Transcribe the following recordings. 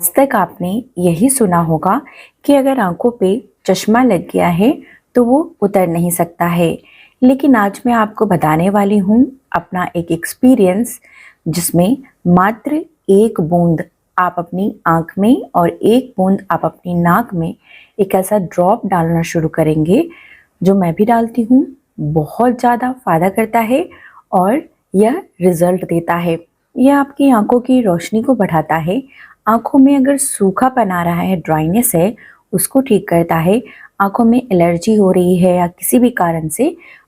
आज तक आपने यही सुना होगा कि अगर आंखों पे चश्मा लग गया है तो वो उतर नहीं सकता है। लेकिन आज मैं आपको बताने वाली हूँ अपना एक एक्सपीरियंस, जिसमें मात्र एक बूंद आप अपनी आंख में और एक बूंद आप अपनी नाक में एक ऐसा ड्रॉप डालना शुरू करेंगे जो मैं भी डालती हूँ। बहुत ज़्यादा फ़ायदा करता है और यह रिजल्ट देता है। यह आपकी आंखों की रोशनी को बढ़ाता है। आंखों में अगर सूखापन आ रहा है, ड्राइनेस है, उसको ठीक करता है। आंखों में एलर्जी हो रही है या किसी भी कारण से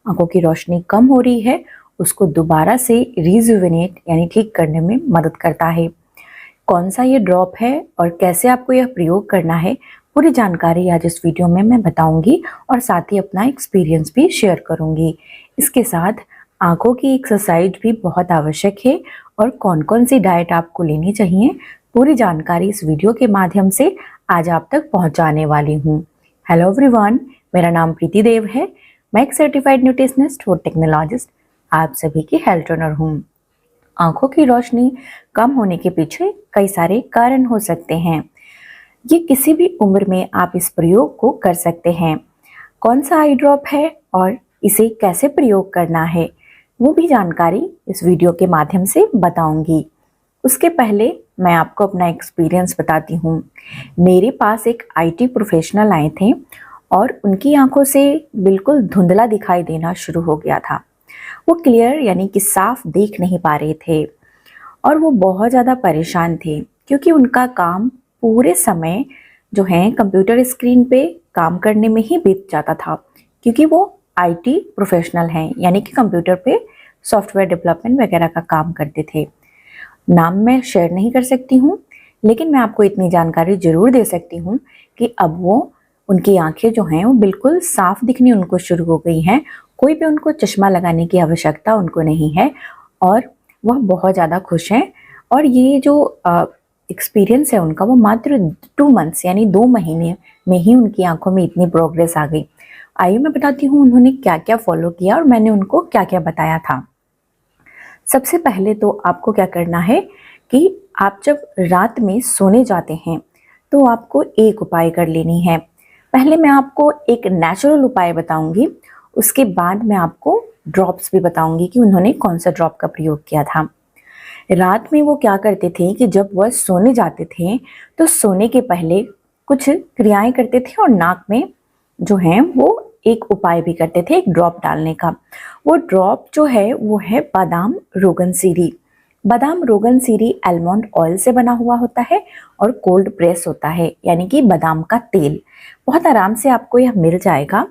आंखों की रोशनी कम हो रही है, उसको दोबारा से रिजुविनेट यानी ठीक करने में मदद करता है। कौन सा ये ड्रॉप है और कैसे आपको यह प्रयोग करना है, पूरी जानकारी आज इस वीडियो में मैं बताऊंगी और साथ ही अपना एक्सपीरियंस भी शेयर करूंगी। इसके साथ आंखों की एक्सरसाइज भी बहुत आवश्यक है और कौन कौन सी डाइट आपको लेनी चाहिए, पूरी जानकारी इस वीडियो के माध्यम से आज आप तक पहुंचाने वाली हूं। हेलो एवरीवन, मेरा नाम प्रीति देव है। मैं एक सर्टिफाइड न्यूट्रिशनिस्ट और टेक्नोलॉजिस्ट आप सभी की हेल्थ ट्रेनर हूं। आंखों की रोशनी कम होने के पीछे कई सारे कारण हो सकते हैं। ये किसी भी उम्र में आप इस प्रयोग को कर सकते हैं। कौन सा आई ड्रॉप है और इसे कैसे प्रयोग करना है, वो भी जानकारी इस वीडियो के माध्यम से बताऊंगी। उसके पहले मैं आपको अपना एक्सपीरियंस बताती हूँ। मेरे पास एक आईटी प्रोफेशनल आए थे और उनकी आंखों से बिल्कुल धुंधला दिखाई देना शुरू हो गया था। वो क्लियर यानी कि साफ देख नहीं पा रहे थे और वो बहुत ज़्यादा परेशान थे, क्योंकि उनका काम पूरे समय जो है कंप्यूटर स्क्रीन पे काम करने में ही बीत जाता था, क्योंकि वो आईटी प्रोफेशनल हैं, यानी कि कंप्यूटर पे सॉफ्टवेयर डेवलपमेंट वगैरह का काम करते थे। नाम मैं शेयर नहीं कर सकती हूँ, लेकिन मैं आपको इतनी जानकारी जरूर दे सकती हूँ कि अब वो उनकी आंखें जो हैं वो बिल्कुल साफ दिखनी उनको शुरू हो गई हैं। कोई भी उनको चश्मा लगाने की आवश्यकता उनको नहीं है और वह बहुत ज़्यादा खुश हैं। और ये जो एक्सपीरियंस है उनका, वो मात्र 2 मंथ्स यानी 2 महीने में ही उनकी आंखों में इतनी प्रोग्रेस आ गई। आइए मैं बताती हूँ उन्होंने क्या क्या फॉलो किया और मैंने उनको क्या क्या बताया था। सबसे पहले तो आपको क्या करना है कि आप जब रात में सोने जाते हैं तो आपको एक उपाय कर लेनी है। पहले मैं आपको एक नेचुरल उपाय बताऊंगी, उसके बाद मैं आपको ड्रॉप्स भी बताऊंगी कि उन्होंने कौन सा ड्रॉप का प्रयोग किया था। रात में वो क्या करते थे कि जब वह सोने जाते थे तो सोने के पहले कुछ क्रियाएं करते थे और नाक में जो है वो एक उपाय भी करते थे, एक ड्रॉप डालने का। वो ड्रॉप जो है वो है बादाम रोगन सीरी। बादाम रोगन सीरी आलमंड ऑयल से बना हुआ होता है और कोल्ड प्रेस होता है, यानी कि बादाम का तेल। बहुत आराम से आपको यह मिल जाएगा।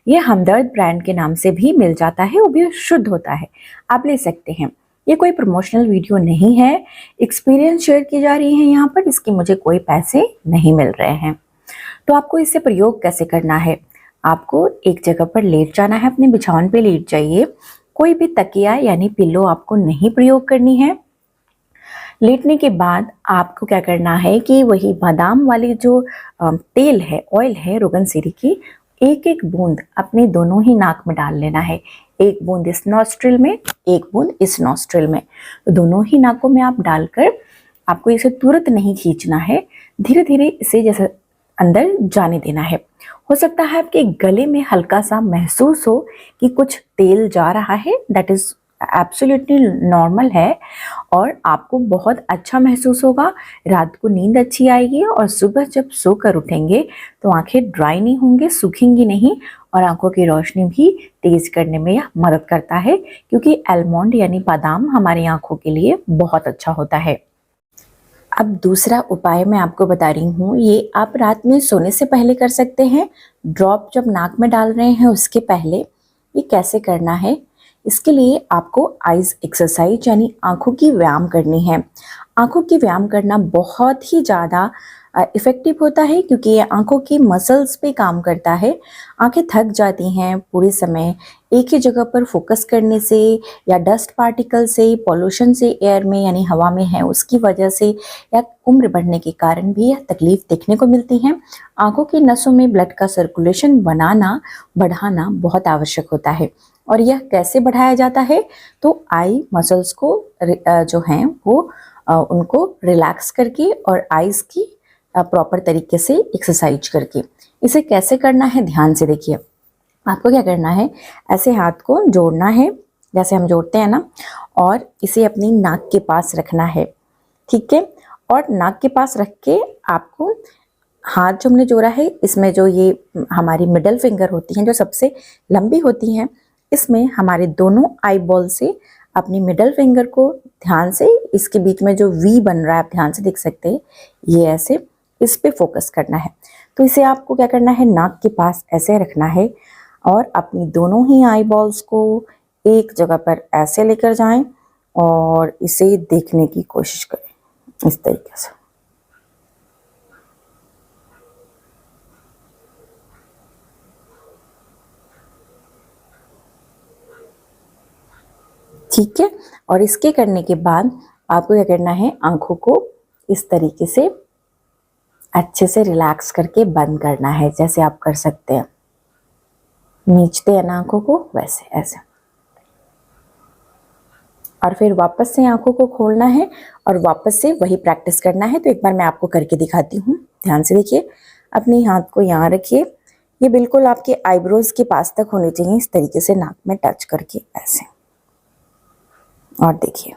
यह हमदर्द ब्रांड के नाम से भी मिल जाता है, वो भी शुद्ध होता है, आप ले सकते हैं। ये कोई प्रमोशनल वीडियो नहीं है, एक्सपीरियंस शेयर की जा रही है यहाँ पर, इसके मुझे कोई पैसे नहीं मिल रहे हैं। तो आपको इससे प्रयोग कैसे करना है, आपको एक जगह पर लेट जाना है, अपने बिछावन पे लेट जाइए। कोई भी तकिया यानी पिल्लो आपको नहीं प्रयोग करनी है। लेटने के बाद आपको क्या करना है कि वही बादाम वाली जो तेल है, ऑयल है रोगन सीरी की, एक एक बूंद अपने दोनों ही नाक में डाल लेना है। एक बूंद इस नॉस्ट्रिल में, एक बूंद इस नॉस्ट्रिल में। तो दोनों ही नाकों में आप डालकर आपको इसे तुरंत नहीं खींचना है, धीरे धीरे इसे जैसे अंदर जाने देना है। हो सकता है आपके गले में हल्का सा महसूस हो कि कुछ तेल जा रहा है, दैट इज एब्सोल्युटली नॉर्मल है और आपको बहुत अच्छा महसूस होगा। रात को नींद अच्छी आएगी और सुबह जब सोकर उठेंगे तो आंखें ड्राई नहीं होंगी, सूखेंगी नहीं और आंखों की रोशनी भी तेज करने में यह मदद करता है, क्योंकि आलमंड यानी बादाम हमारी आंखों के लिए बहुत अच्छा होता है। अब दूसरा उपाय मैं आपको बता रही हूँ, ये आप रात में सोने से पहले कर सकते हैं। ड्रॉप जब नाक में डाल रहे हैं उसके पहले ये कैसे करना है, इसके लिए आपको आइज एक्सरसाइज यानी आंखों की व्यायाम करनी है। आंखों की व्यायाम करना बहुत ही ज़्यादा इफ़ेक्टिव होता है, क्योंकि ये आंखों की मसल्स पे काम करता है। आंखें थक जाती हैं पूरे समय एक ही जगह पर फोकस करने से, या डस्ट पार्टिकल से, पॉल्यूशन से एयर में यानी हवा में है उसकी वजह से, या उम्र बढ़ने के कारण भी यह तकलीफ देखने को मिलती है। आंखों की नसों में ब्लड का सर्कुलेशन बढ़ाना बहुत आवश्यक होता है। और यह कैसे बढ़ाया जाता है, तो आई मसल्स को जो हैं वो उनको रिलैक्स करके और आईज की प्रॉपर तरीके से एक्सरसाइज करके। इसे कैसे करना है ध्यान से देखिए। आपको क्या करना है, ऐसे हाथ को जोड़ना है जैसे हम जोड़ते हैं ना, और इसे अपनी नाक के पास रखना है, ठीक है। और नाक के पास रख के आपको हाथ जो हमने जोड़ा है, इसमें जो ये हमारी मिडल फिंगर होती हैं जो सबसे लंबी होती हैं, इसमें हमारे दोनों आई बॉल से अपनी मिडल फिंगर को ध्यान से, इसके बीच में जो वी बन रहा है आप ध्यान से देख सकते हैं, ये ऐसे इस पे फोकस करना है। तो इसे आपको क्या करना है, नाक के पास ऐसे रखना है और अपनी दोनों ही आई बॉल्स को एक जगह पर ऐसे लेकर जाएं और इसे देखने की कोशिश करें इस तरीके से। ठीक है। और इसके करने के बाद आपको क्या करना है, आंखों को इस तरीके से अच्छे से रिलैक्स करके बंद करना है, जैसे आप कर सकते हैं, नीचते हैं ना आंखों को वैसे ऐसे। और फिर वापस से आंखों को खोलना है और वापस से वही प्रैक्टिस करना है। तो एक बार मैं आपको करके दिखाती हूँ, ध्यान से देखिए। अपने हाथ को यहाँ रखिए, ये बिल्कुल आपके आईब्रोज के पास तक होने चाहिए, इस तरीके से नाक में टच करके ऐसे। और देखिए,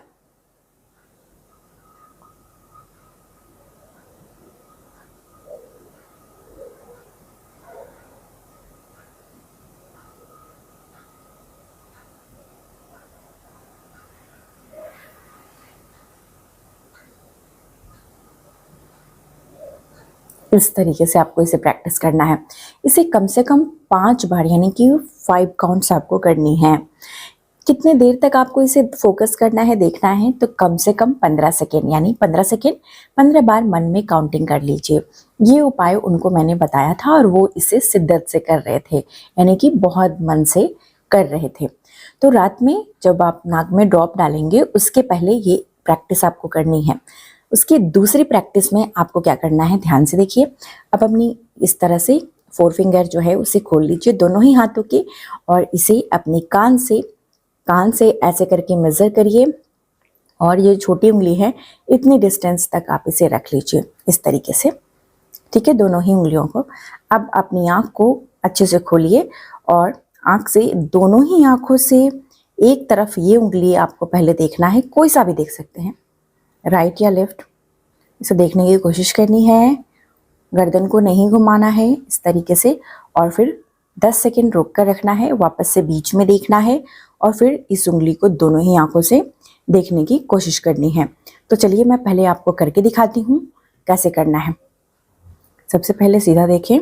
इस तरीके से आपको इसे प्रैक्टिस करना है। इसे कम से कम 5 बार यानी कि 5 काउंट्स आपको करनी है। कितने देर तक आपको इसे फोकस करना है देखना है, तो कम से कम 15 सेकेंड, यानी 15 सेकेंड 15 बार मन में काउंटिंग कर लीजिए। ये उपाय उनको मैंने बताया था और वो इसे शिद्दत से कर रहे थे, यानी कि बहुत मन से कर रहे थे। तो रात में जब आप नाक में ड्रॉप डालेंगे उसके पहले ये प्रैक्टिस आपको करनी है। उसकी दूसरी प्रैक्टिस में आपको क्या करना है, ध्यान से देखिए। अब अपनी इस तरह से 4 फिंगर जो है उसे खोल लीजिए दोनों ही हाथों के, और इसे अपने कान से ऐसे करके मेजर करिए, और ये छोटी उंगली है इतनी डिस्टेंस तक आप इसे रख लीजिए इस तरीके से, ठीक है, दोनों ही उंगलियों को। अब अपनी आँख को अच्छे से खोलिए और आँख से, दोनों ही आँखों से एक तरफ ये उंगली आपको पहले देखना है, कोई सा भी देख सकते हैं, राइट या लेफ्ट, इसे देखने की कोशिश करनी है। गर्दन को नहीं घुमाना है इस तरीके से, और फिर 10 सेकेंड रोक कर रखना है, वापस से बीच में देखना है, और फिर इस उंगली को दोनों ही आंखों से देखने की कोशिश करनी है। तो चलिए मैं पहले आपको करके दिखाती हूँ कैसे करना है। सबसे पहले सीधा देखें,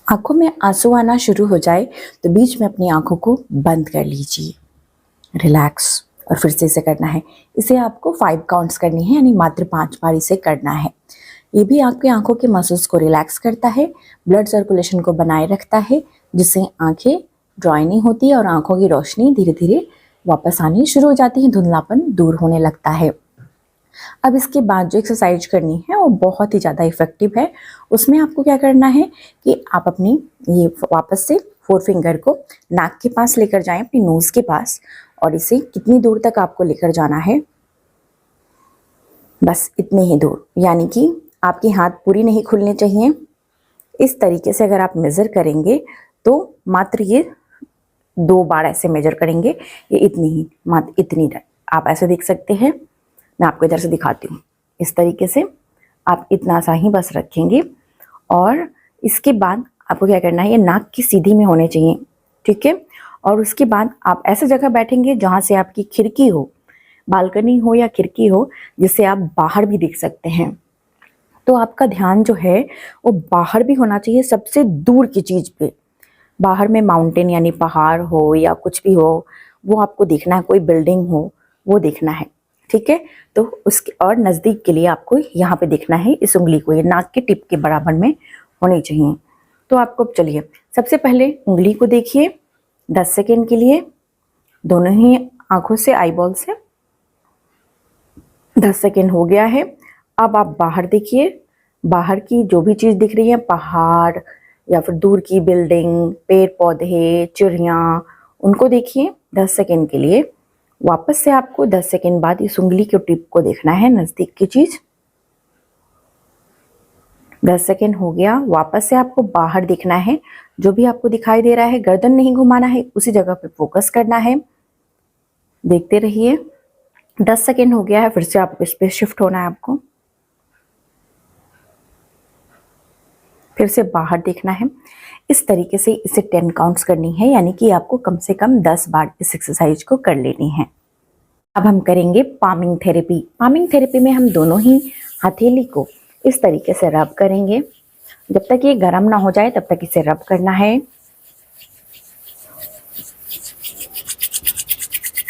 आंखों में आंसू आना शुरू हो जाए तो बीच में अपनी आंखों को बंद कर लीजिए, रिलैक्स, और फिर से इसे करना है। इसे आपको 5 काउंट्स करनी है, यानी मात्र 5 बार इसे करना है। ये भी आपकी आंखों के मसल्स को रिलैक्स करता है, ब्लड सर्कुलेशन को बनाए रखता है, जिससे आंखें ड्राई नहीं होती और आंखों की रोशनी धीरे धीरे वापस आनी शुरू हो जाती है, धुंधलापन दूर होने लगता है। अब इसके बाद जो एक्सरसाइज करनी है वो बहुत ही ज़्यादा इफेक्टिव है। उसमें आपको क्या करना है कि आप अपनी ये वापस से 4 फिंगर को नाक के पास लेकर जाएं, अपनी नोज़ के पास, और इसे कितनी दूर तक आपको लेकर जाना है, बस इतने ही दूर, यानी कि आपके हाथ पूरी नहीं खुलने चाहिए। इस तरीके से अगर आप मेज़र करेंगे तो मात्र ये 2 बार ऐसे मेजर करेंगे, ये इतनी ही, मात्र इतनी आप ऐसे देख सकते हैं। मैं आपको इधर से दिखाती हूँ, इस तरीके से आप इतना सा ही बस रखेंगे, और इसके बाद आपको क्या करना है, ये नाक की सीधी में होने चाहिए, ठीक है। और उसके बाद आप ऐसे जगह बैठेंगे जहाँ से आपकी खिड़की हो, बालकनी हो या खिड़की हो, जिससे आप बाहर भी देख सकते हैं। तो आपका ध्यान जो है वो बाहर भी होना चाहिए, सबसे दूर की चीज़ पे। बाहर में माउंटेन यानी पहाड़ हो या कुछ भी हो, वो आपको देखना है, कोई बिल्डिंग हो वो देखना है, ठीक है। तो उसके और नज़दीक के लिए आपको यहाँ पे देखना है, इस उंगली को, ये नाक के टिप के बराबर में होनी चाहिए। तो आपको चलिए सबसे पहले उंगली को देखिए, 10 सेकेंड के लिए दोनों ही आंखों से, आईबॉल से। 10 सेकेंड हो गया है। अब आप बाहर देखिए, बाहर की जो भी चीज़ दिख रही है, पहाड़ या फिर दूर की बिल्डिंग, पेड़ पौधे, चिड़िया, उनको देखिए 10 सेकेंड के लिए। वापस से आपको 10 सेकेंड बाद इस उंगली के टिप को देखना है, नज़दीक की चीज़। 10 सेकेंड हो गया। वापस से आपको बाहर देखना है, जो भी आपको दिखाई दे रहा है। गर्दन नहीं घुमाना है, उसी जगह पे फोकस करना है। देखते रहिए। 10 सेकेंड हो गया है, फिर से आप इस पे शिफ्ट होना है आपको। फिर से बाहर देखना है। इस तरीके से इसे 10 काउंट्स करनी है, यानी कि आपको कम से कम 10 बार इस एक्सरसाइज को कर लेनी है। अब हम करेंगे पामिंग थेरेपी। पामिंग थेरेपी में हम दोनों ही हथेली को इस तरीके से रब करेंगे। जब तक ये गर्म ना हो जाए तब तक इसे रब करना है।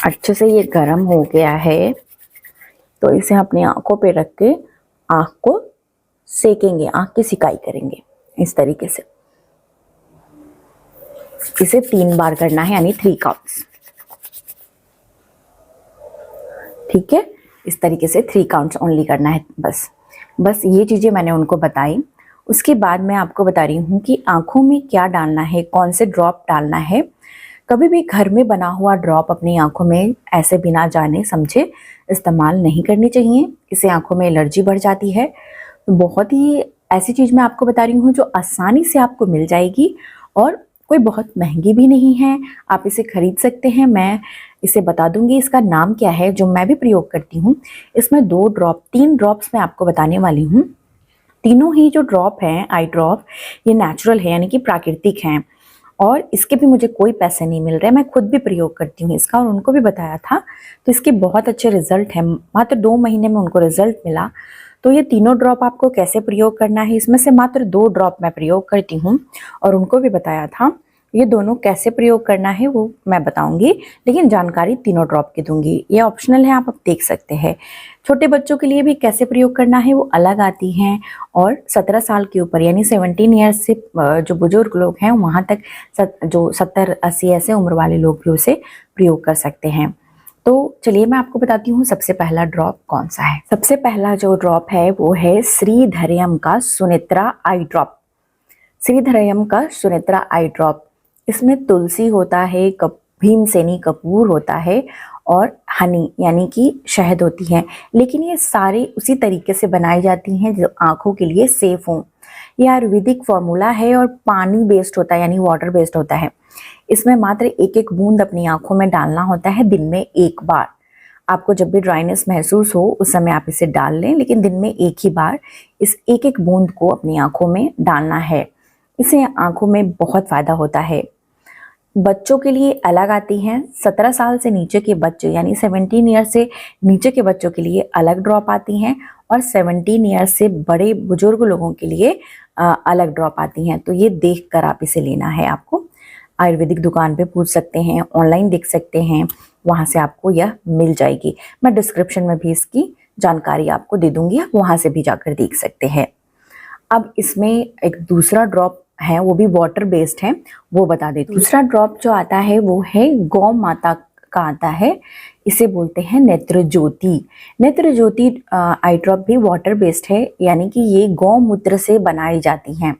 अच्छे से ये गर्म हो गया है तो इसे अपनी आंखों पे रख के आंख को सेकेंगे, आंख की सिकाई करेंगे इस तरीके से। इसे 3 बार करना है, यानी 3 काउंट्स। ठीक है, इस तरीके से 3 काउंट्स ओनली करना है। बस ये चीज़ें मैंने उनको बताई। उसके बाद मैं आपको बता रही हूँ कि आंखों में क्या डालना है, कौन से ड्रॉप डालना है। कभी भी घर में बना हुआ ड्रॉप अपनी आंखों में ऐसे बिना जाने समझे इस्तेमाल नहीं करनी चाहिए। इससे आंखों में एलर्जी बढ़ जाती है। बहुत ही ऐसी चीज़ मैं आपको बता रही हूँ जो आसानी से आपको मिल जाएगी और कोई बहुत महंगी भी नहीं है, आप इसे खरीद सकते हैं। मैं इसे बता दूंगी इसका नाम क्या है, जो मैं भी प्रयोग करती हूँ। इसमें 3 ड्रॉप्स मैं आपको बताने वाली हूँ। तीनों ही जो ड्रॉप हैं, आई ड्रॉप, ये नेचुरल है, यानी कि प्राकृतिक हैं और इसके भी मुझे कोई पैसे नहीं मिल रहे। मैं खुद भी प्रयोग करती हूँ इसका और उनको भी बताया था, तो इसके बहुत अच्छे रिजल्ट हैं। मात्र 2 महीने में उनको रिजल्ट मिला। तो ये तीनों ड्रॉप आपको कैसे प्रयोग करना है, इसमें से मात्र 2 ड्रॉप मैं प्रयोग करती हूँ और उनको भी बताया था। ये दोनों कैसे प्रयोग करना है वो मैं बताऊंगी, लेकिन जानकारी तीनों ड्रॉप की दूंगी। ये ऑप्शनल है, आप देख सकते हैं। छोटे बच्चों के लिए भी कैसे प्रयोग करना है वो अलग आती हैं और 17 साल के ऊपर यानी 17 ईयर्स से जो बुजुर्ग लोग हैं वहाँ तक जो 70-80 ऐसे उम्र वाले लोग भी उसे प्रयोग कर सकते हैं। तो चलिए मैं आपको बताती हूँ सबसे पहला ड्रॉप कौन सा है। सबसे पहला जो ड्रॉप है वो है श्रीधरयम का सुनेत्रा आई ड्रॉप। श्रीधरयम का सुनेत्रा आई ड्रॉप, इसमें तुलसी होता है, भीमसेनी कपूर होता है और हनी यानी कि शहद होती है। लेकिन ये सारे उसी तरीके से बनाई जाती हैं जो आंखों के लिए सेफ हों। ये आयुर्वेदिक फॉर्मूला है और पानी बेस्ड होता है, यानी वाटर बेस्ड होता है। इसमें मात्र 1-1 बूंद अपनी आंखों में डालना होता है, दिन में 1 बार। आपको जब भी ड्राइनेस महसूस हो उस समय आप इसे डाल लें, लेकिन दिन में 1 ही बार इस 1-1 बूंद को अपनी आंखों में डालना है। इससे आंखों में बहुत फायदा होता है। बच्चों के लिए अलग आती हैं। 17 साल से नीचे के बच्चे यानी 17 ईयर से नीचे के बच्चों के लिए अलग ड्रॉप आती हैं और 17 ईयर से बड़े बुजुर्ग लोगों के लिए अलग ड्रॉप आती हैं। तो ये देख कर आप इसे लेना है। आपको आयुर्वेदिक दुकान पे पूछ सकते हैं, ऑनलाइन देख सकते हैं, वहाँ से आपको यह मिल जाएगी। मैं डिस्क्रिप्शन में भी इसकी जानकारी आपको दे दूंगी, आप वहाँ से भी जाकर देख सकते हैं। अब इसमें एक दूसरा ड्रॉप है, वो भी वाटर बेस्ड है, वो बता देती हूँ। दूसरा ड्रॉप जो आता है वो है गौ माता का आता है, इसे बोलते हैं नेत्र ज्योति। नेत्र ज्योति आई ड्रॉप भी वाटर बेस्ड है, यानी कि ये गौमूत्र से बनाई जाती हैं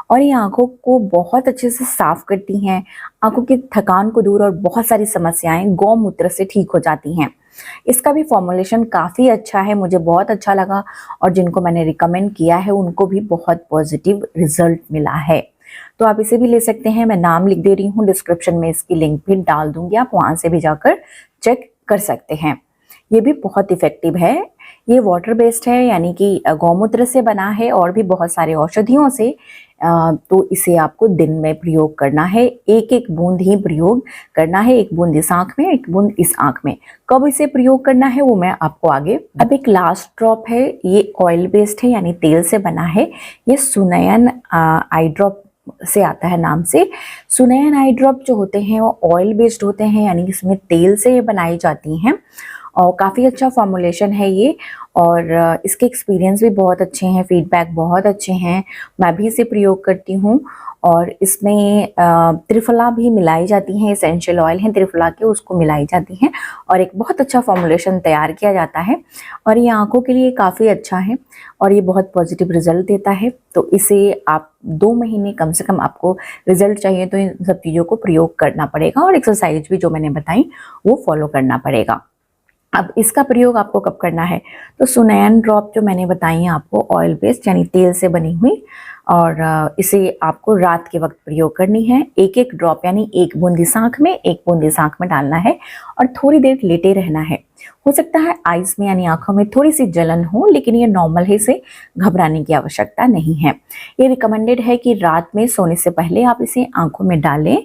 और ये आंखों को बहुत अच्छे से साफ करती हैं। आंखों की थकान को दूर और बहुत सारी समस्याएं गौमूत्र से ठीक हो जाती हैं। इसका भी फॉर्मुलेशन काफ़ी अच्छा है, मुझे बहुत अच्छा लगा और जिनको मैंने रिकमेंड किया है उनको भी बहुत पॉजिटिव रिजल्ट मिला है। तो आप इसे भी ले सकते हैं। मैं नाम लिख दे रही हूँ, डिस्क्रिप्शन में इसकी लिंक भी डाल दूंगी, आप वहाँ से भी जाकर चेक कर सकते हैं। ये भी बहुत इफेक्टिव है। ये वाटर बेस्ड है, यानी कि गौमूत्र से बना है और भी बहुत सारे औषधियों से। तो इसे आपको दिन में प्रयोग करना है, 1-1 बूंद ही प्रयोग करना है। 1 बूंद इस आंख में, 1 बूंद इस आंख में। कब इसे प्रयोग करना है वो मैं आपको आगे। अब एक लास्ट ड्रॉप है, ये ऑयल बेस्ड है, यानी तेल से बना है। ये सुनयन आई ड्रॉप से आता है नाम से। सुनयन आई ड्रॉप जो होते हैं वो ऑयल बेस्ड होते हैं, यानी इसमें तेल से बनाई जाती हैं और काफ़ी अच्छा फॉर्मुलेशन है ये, और इसके एक्सपीरियंस भी बहुत अच्छे हैं, फीडबैक बहुत अच्छे हैं। मैं भी इसे प्रयोग करती हूँ और इसमें त्रिफला भी मिलाई जाती हैं, एसेंशियल ऑयल हैं त्रिफला के, उसको मिलाई जाती हैं और एक बहुत अच्छा फॉर्मुलेशन तैयार किया जाता है और ये आँखों के लिए काफ़ी अच्छा है और ये बहुत पॉजिटिव रिजल्ट देता है। तो इसे आप 2 महीने कम से कम आपको रिजल्ट चाहिए तो इन सब चीज़ों को प्रयोग करना पड़ेगा और एक्सरसाइज भी जो मैंने बताई वो फॉलो करना पड़ेगा। अब इसका प्रयोग आपको कब करना है, तो सुनैन ड्रॉप जो मैंने बताई है आपको, ऑयल बेस्ड यानी तेल से बनी हुई, और इसे आपको रात के वक्त प्रयोग करनी है। एक एक ड्रॉप यानी एक बूंद इस आँख में, एक बूंद इस आँख में डालना है और थोड़ी देर लेटे रहना है। हो सकता है आइज में यानी आँखों में थोड़ी सी जलन हो, लेकिन ये नॉर्मल है, इसे घबराने की आवश्यकता नहीं है। ये रिकमेंडेड है कि रात में सोने से पहले आप इसे आँखों में डालें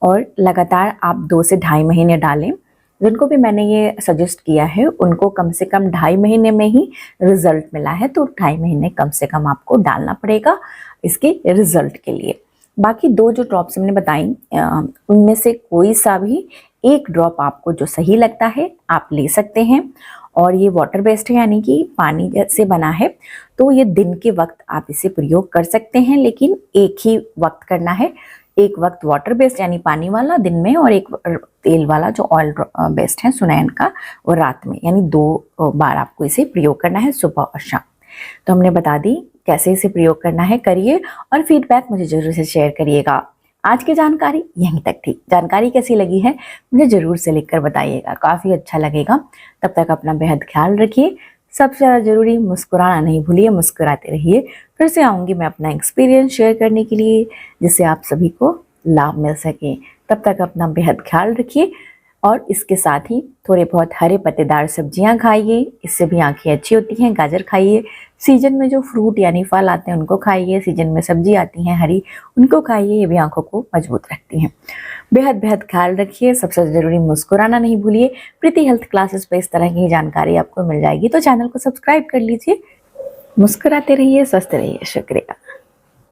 और लगातार आप 2 से ढाई महीने डालें। जिनको भी मैंने ये सजेस्ट किया है उनको कम से कम 2.5 महीने में ही रिजल्ट मिला है, तो 2.5 महीने कम से कम आपको डालना पड़ेगा इसके रिजल्ट के लिए। बाकी 2 जो ड्रॉप्स मैंने बताई उनमें से कोई सा भी एक ड्रॉप आपको जो सही लगता है आप ले सकते हैं, और ये वाटर बेस्ड है यानी कि पानी से बना है, तो ये दिन के वक्त आप इसे प्रयोग कर सकते हैं, लेकिन एक ही वक्त करना है। एक वक्त वाटर बेस्ड यानी पानी वाला दिन में, और एक तेल वाला जो ऑयल बेस्ड है सुनैन का, वो रात में, यानी 2 बार आपको इसे प्रयोग करना है, सुबह और शाम। तो हमने बता दी कैसे इसे प्रयोग करना है, करिए और फीडबैक मुझे जरूर से शेयर करिएगा। आज की जानकारी यहीं तक थी। जानकारी कैसी लगी है मुझे जरूर से लिखकर बताइएगा, काफ़ी अच्छा लगेगा। तब तक अपना बेहद ख्याल रखिए। सबसे ज़्यादा ज़रूरी मुस्कुराना नहीं भूलिए, मुस्कुराते रहिए। फिर से आऊँगी मैं अपना एक्सपीरियंस शेयर करने के लिए, जिससे आप सभी को लाभ मिल सके। तब तक अपना बेहद ख्याल रखिए और इसके साथ ही थोड़े बहुत हरे पत्तेदार सब्जियां खाइए, इससे भी आंखें अच्छी होती हैं। गाजर खाइए, सीजन में जो फ्रूट यानी फल आते हैं उनको खाइए, सीजन में सब्जी आती हैं हरी उनको खाइए, ये भी आंखों को मजबूत रखती हैं। बेहद बेहद ख्याल रखिए। सबसे ज़रूरी मुस्कुराना नहीं भूलिए। प्रीति हेल्थ क्लासेस पे इस तरह की जानकारी आपको मिल जाएगी, तो चैनल को सब्सक्राइब कर लीजिए। मुस्कुराते रहिए, स्वस्थ रहिए। शुक्रिया।